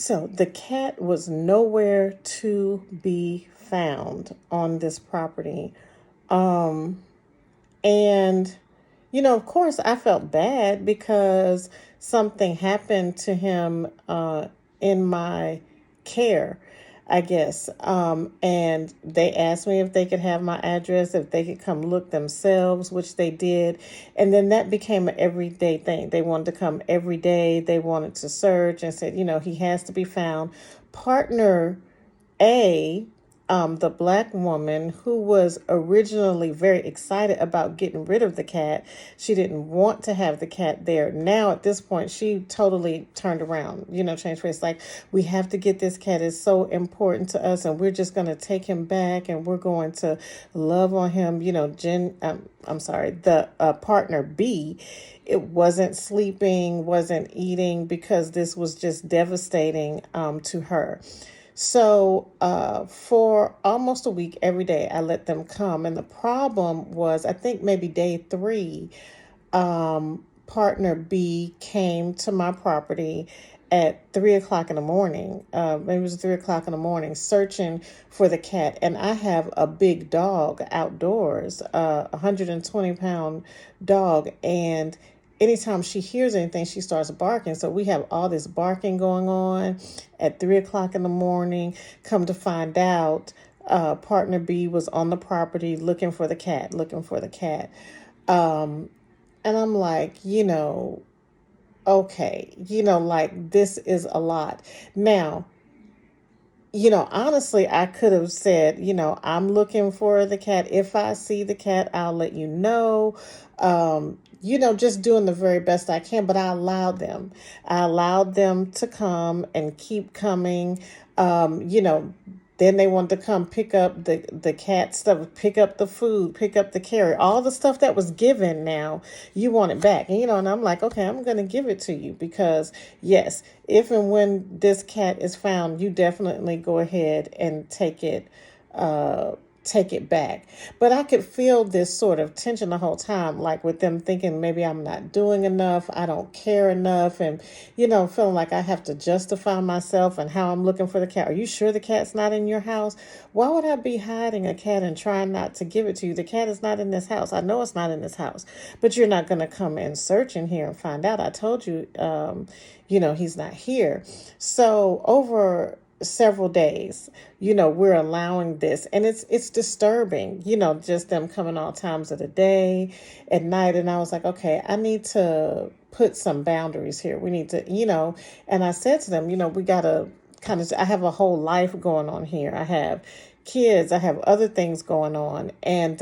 So the cat was nowhere to be found on this property. Um, and, of course, I felt bad because something happened to him in my care, I guess. And they asked me if they could have my address, if they could come look themselves, which they did. And then that became an everyday thing. They wanted to come every day. They wanted to search and said, he has to be found. Partner A, the black woman who was originally very excited about getting rid of the cat, she didn't want to have the cat there. Now, at this point, she totally turned around, changed face. Like, we have to get this cat. It's so important to us, and we're just going to take him back, and we're going to love on him. I'm sorry, the partner B, it wasn't sleeping, wasn't eating because this was just devastating to her. So for almost a week, every day, I let them come. And the problem was, I think maybe day 3, partner B came to my property at 3 o'clock in the morning. Maybe it was 3 o'clock in the morning, searching for the cat. And I have a big dog outdoors, 120-pound dog. And anytime she hears anything, she starts barking. So we have all this barking going on at 3 o'clock in the morning. Come to find out, partner B was on the property looking for the cat. And I'm like, okay, like this is a lot. Now, honestly, I could have said, I'm looking for the cat. If I see the cat, I'll let you know. Just doing the very best I can, but I allowed them. I allowed them to come and keep coming. Then they wanted to come pick up the cat stuff, pick up the food, pick up the carry, all the stuff that was given. Now you want it back. And I'm like, okay, I'm going to give it to you because yes, if and when this cat is found, you definitely go ahead and take it back. But I could feel this sort of tension the whole time, like with them thinking maybe I'm not doing enough, I don't care enough, and feeling like I have to justify myself and how I'm looking for the cat. Are you sure the cat's not in your house? Why would I be hiding a cat and trying not to give it to you? The cat is not in this house. I know it's not in this house, but you're not going to come and search in here and find out. I told you, he's not here. So over several days, we're allowing this, and it's disturbing, just them coming all times of the day, at night. And I was like, okay, I need to put some boundaries here. We need to, and I said to them, we gotta I have a whole life going on here. I have kids, I have other things going on. And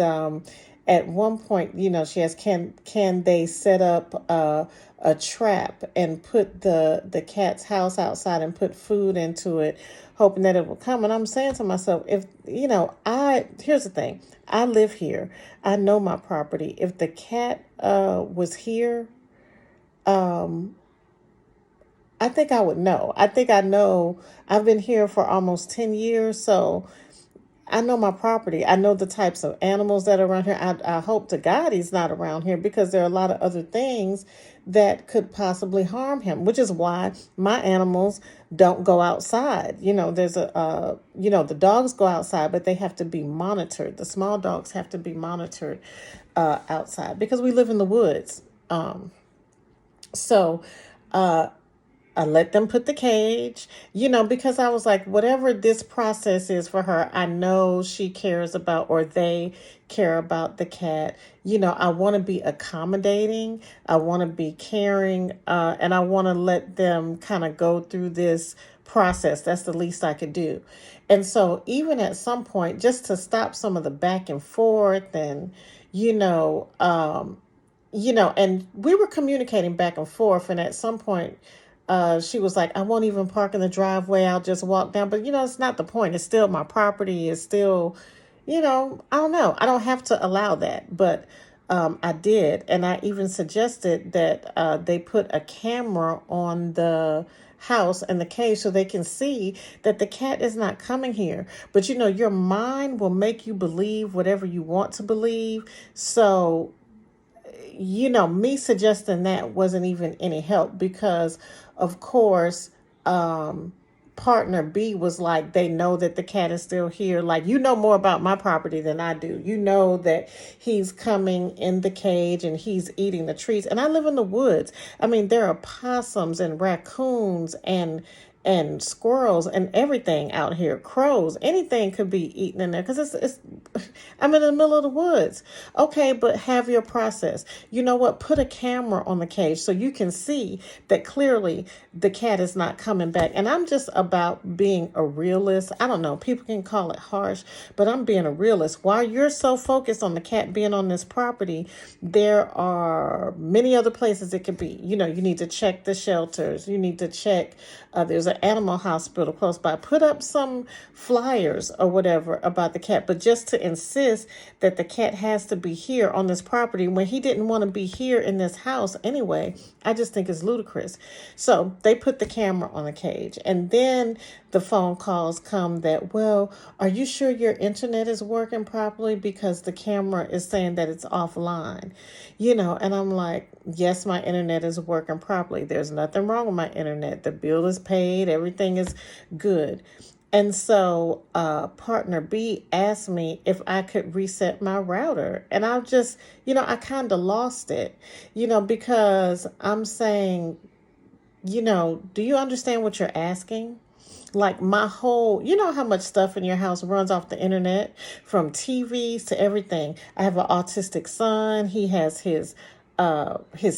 at one point, she asked, can they set up a trap and put the cat's house outside and put food into it, hoping that it will come. And I'm saying to myself, if, here's the thing, I live here. I know my property. If the cat was here, I think I would know. I think I know. I've been here for almost 10 years, so I know my property. I know the types of animals that are around here. I hope to God he's not around here because there are a lot of other things that could possibly harm him, which is why my animals don't go outside. There's the dogs go outside, but they have to be monitored. The small dogs have to be monitored outside because we live in the woods. So, I let them put the cage, because I was like, whatever this process is for her, I know she cares about, or they care about the cat. I want to be accommodating. I want to be caring. And I want to let them kind of go through this process. That's the least I could do. And so even at some point, just to stop some of the back and forth and, and we were communicating back and forth. And at some point, she was like, I won't even park in the driveway. I'll just walk down. But, it's not the point. It's still my property. It's still, I don't know. I don't have to allow that. But I did. And I even suggested that they put a camera on the house and the cage so they can see that the cat is not coming here. But, your mind will make you believe whatever you want to believe. So, me suggesting that wasn't even any help because, of course, partner B was like, they know that the cat is still here. Like, you know more about my property than I do. You know that he's coming in the cage and he's eating the trees. And I live in the woods. I mean, there are possums and raccoons and squirrels and everything out here. Crows, anything could be eaten in there because it's I'm in the middle of the woods. Okay, but have your process. You know what? Put a camera on the cage so you can see that clearly the cat is not coming back. And I'm just about being a realist. I don't know, people can call it harsh, but I'm being a realist. While you're so focused on the cat being on this property, there are many other places it could be. You know, you need to check the shelters. You need to check, there's an animal hospital close by. Put up some flyers or whatever about the cat, but just to insist that the cat has to be here on this property when he didn't want to be here in this house anyway, I just think is ludicrous. So they put the camera on the cage, and then the phone calls come that, well, are you sure your internet is working properly because the camera is saying that it's offline? You know, and I'm like, yes, my internet is working properly. There's nothing wrong with my internet. The bill is paid. Everything is good. And so partner B asked me if I could reset my router. And I just, I kind of lost it, because I'm saying, do you understand what you're asking? Like my whole, how much stuff in your house runs off the internet, from TVs to everything. I have an autistic son. He has his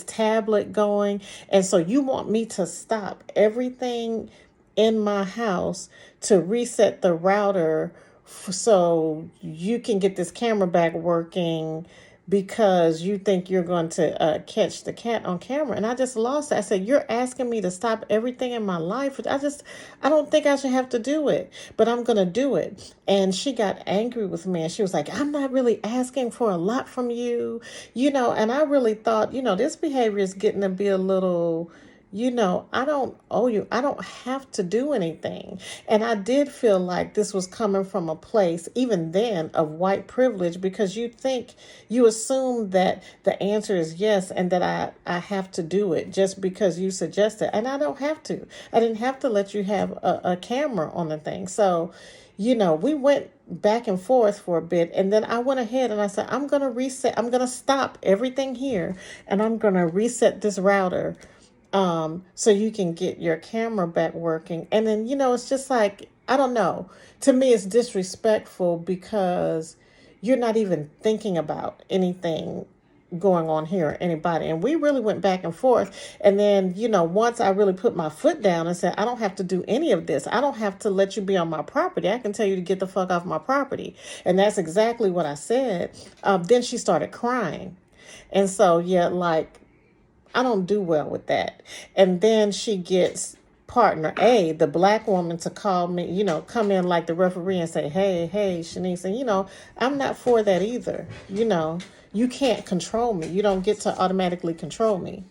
tablet going. And so you want me to stop everything in my house to reset the router so you can get this camera back working because you think you're going to catch the cat on camera. And I just lost it. I said, you're asking me to stop everything in my life. I don't think I should have to do it, but I'm going to do it. And she got angry with me, and she was like, I'm not really asking for a lot from you, and I really thought, this behavior is getting to be a little, I don't owe you. I don't have to do anything. And I did feel like this was coming from a place, even then, of white privilege, because you assume that the answer is yes and that I have to do it just because you suggested. And I don't have to. I didn't have to let you have a camera on the thing. So, we went back and forth for a bit, and then I went ahead and I said, I'm going to stop everything here, and I'm going to reset this router so you can get your camera back working. And then, it's just like, I don't know. To me, it's disrespectful because you're not even thinking about anything going on here or anybody. And we really went back and forth. And then, once I really put my foot down and said, I don't have to do any of this. I don't have to let you be on my property. I can tell you to get the fuck off my property. And that's exactly what I said. Then she started crying. And so, I don't do well with that. And then she gets partner A, the black woman, to call me, come in like the referee and say, hey, Shanice. And, I'm not for that either. You can't control me. You don't get to automatically control me.